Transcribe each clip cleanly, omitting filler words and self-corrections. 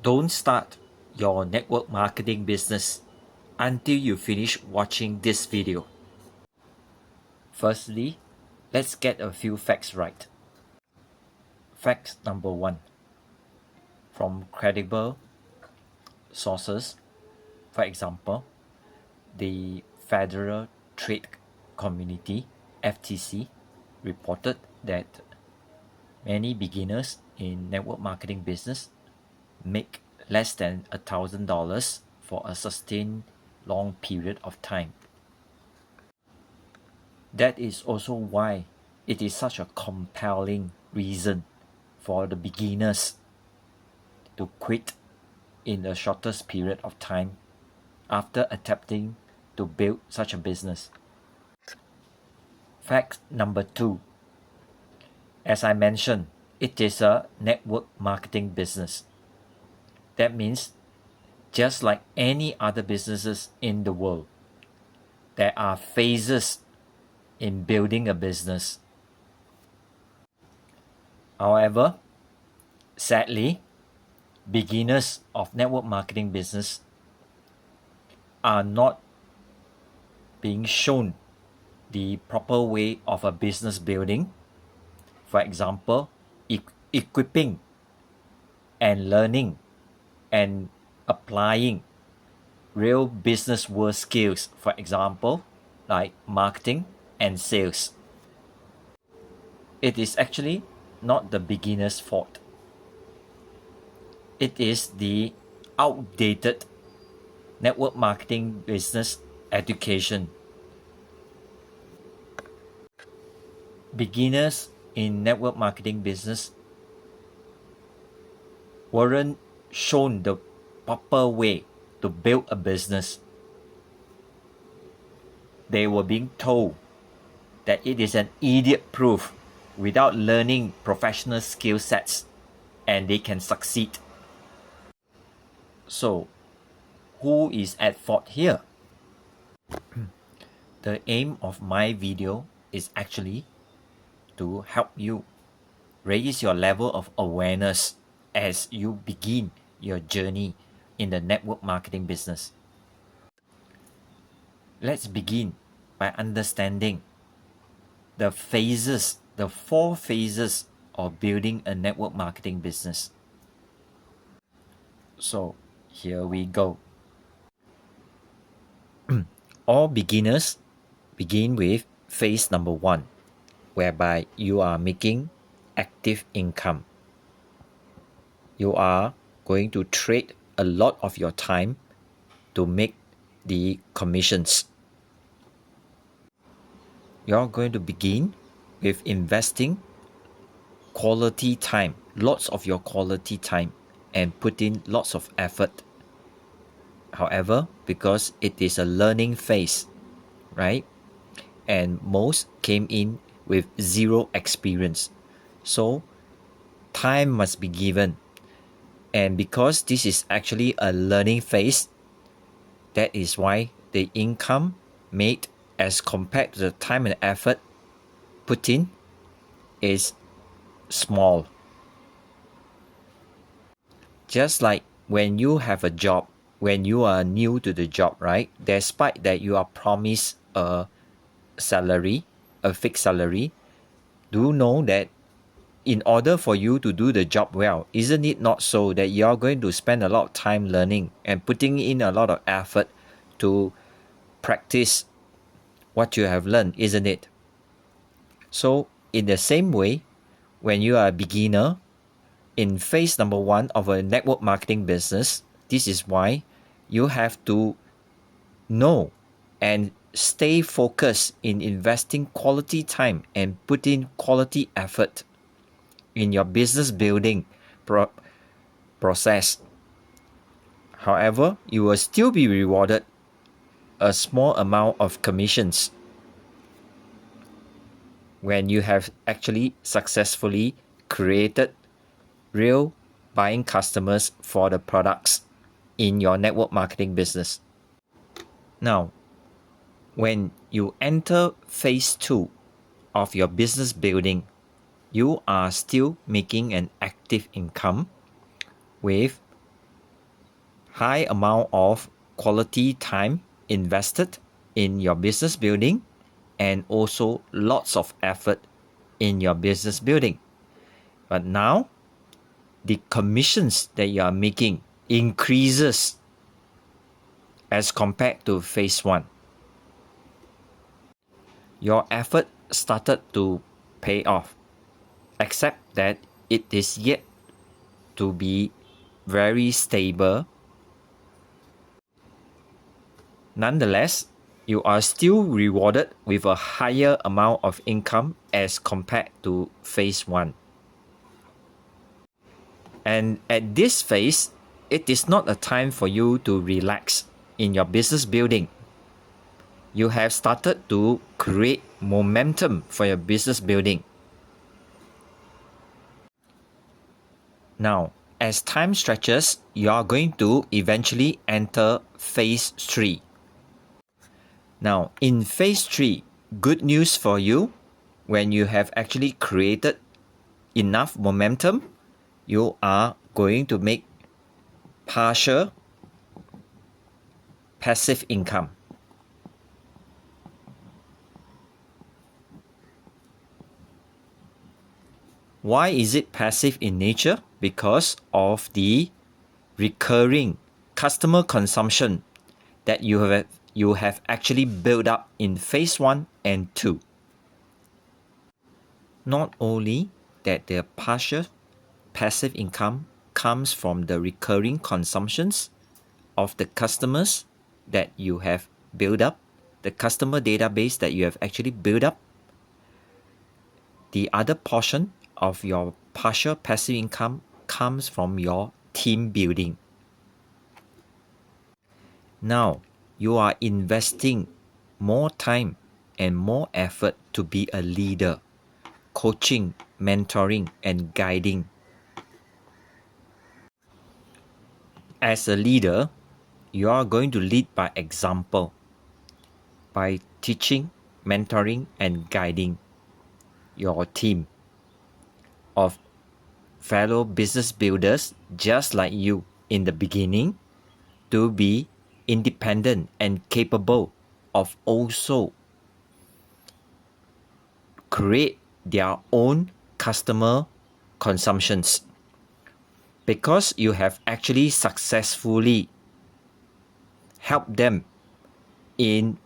Don't start your network marketing business until you finish watching this video. Firstly, let's get a few facts right. Fact number 1. From credible sources, for example, the Federal Trade Community (FTC) reported that many beginners in network marketing business make less than $1,000 for a sustained long period of time. That is also why it is such a compelling reason for the beginners to quit in the shortest period of time after attempting to build such a business. Fact number 2. As I mentioned, it is a network marketing business. That means just like any other businesses in the world, there are phases in building a business. However, sadly, beginners of network marketing business are not being shown the proper way of a business building. For example, equipping and learning and applying real business world skills, for example, like marketing and sales. It is actually not the beginner's fault. It is the outdated network marketing business education. Beginners in network marketing business weren't shown the proper way to build a business. They were being told that it is an idiot proof without learning professional skill sets and they can succeed. So, who is at fault here? The aim of my video is actually to help you raise your level of awareness as you begin your journey in the network marketing business. Let's begin by understanding the 4 phases of building a network marketing business. So here we go. All beginners begin with phase number 1, whereby you are making active income. You are going to trade a lot of your time to make the commissions. You're going to begin with investing quality time, lots of your quality time, and put in lots of effort. However, because it is a learning phase, right? And most came in with 0 experience. So time must be given. And because this is actually a learning phase, that is why the income made as compared to the time and effort put in is small. Just like when you have a job, when you are new to the job, right? Despite that you are promised a salary, a fixed salary, do know that in order for you to do the job well, isn't it not so that you're going to spend a lot of time learning and putting in a lot of effort to practice what you have learned, isn't it? So in the same way, when you are a beginner in phase number 1 of a network marketing business, this is why you have to know and stay focused in investing quality time and put in quality effort in your business building process. However, you will still be rewarded a small amount of commissions when you have actually successfully created real buying customers for the products in your network marketing business. Now, when you enter phase 2 of your business building, you are still making an active income with high amount of quality time invested in your business building and also lots of effort in your business building. But now, the commissions that you are making increases as compared to phase one. Your effort started to pay off, except that it is yet to be very stable. Nonetheless, you are still rewarded with a higher amount of income as compared to phase one. And at this phase, it is not a time for you to relax in your business building. You have started to create momentum for your business building. Now, as time stretches, you are going to eventually enter phase 3. Now, in phase 3, good news for you, when you have actually created enough momentum, you are going to make partial passive income. Why is it passive in nature? Because of the recurring customer consumption that you have actually built up in phase 1 and 2. Not only that the partial passive income comes from the recurring consumptions of the customers that you have built up, the customer database that you have actually built up. The other portion of your partial passive income comes from your team building. Now, you are investing more time and more effort to be a leader, coaching, mentoring, and guiding. As a leader, you are going to lead by example, by teaching, mentoring, and guiding your team of fellow business builders just like you in the beginning to be independent and capable of also create their own customer consumptions, because you have actually successfully helped them in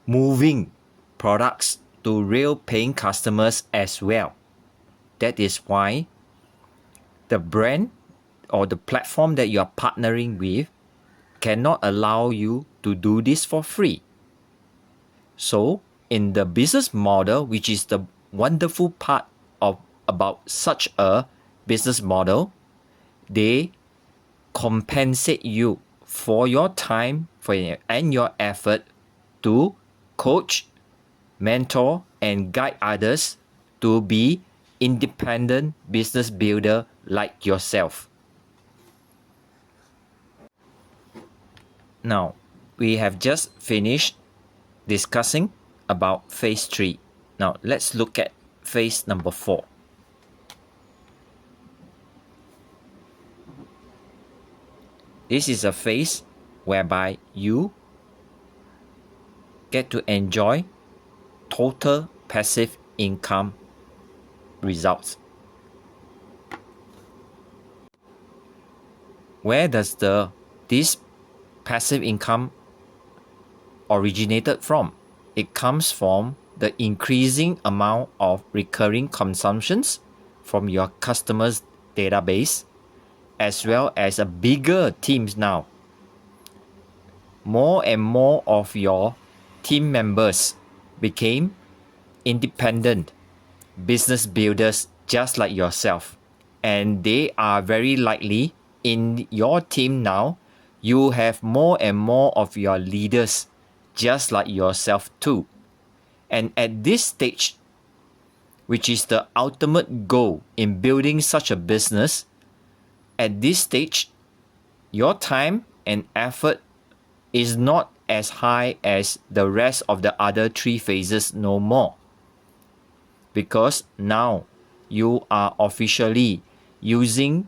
moving products to real paying customers as well. That is why the brand or the platform that you are partnering with cannot allow you to do this for free. So, in the business model, which is the wonderful part of about such a business model, they compensate you for your time and your effort to coach, mentor, and guide others to be independent business builder like yourself. Now, we have just finished discussing about phase 3. Now, let's look at phase number 4. This is a phase whereby you get to enjoy total passive income results. Where does this passive income originated from? It comes from the increasing amount of recurring consumptions from your customers' database, as well as a bigger teams now. More and more of your team members became independent business builders just like yourself. And they are very likely in your team now, you have more and more of your leaders just like yourself too. And at this stage, which is the ultimate goal in building such a business, at this stage, your time and effort is not as high as the rest of the other 3 phases no more. Because now you are officially using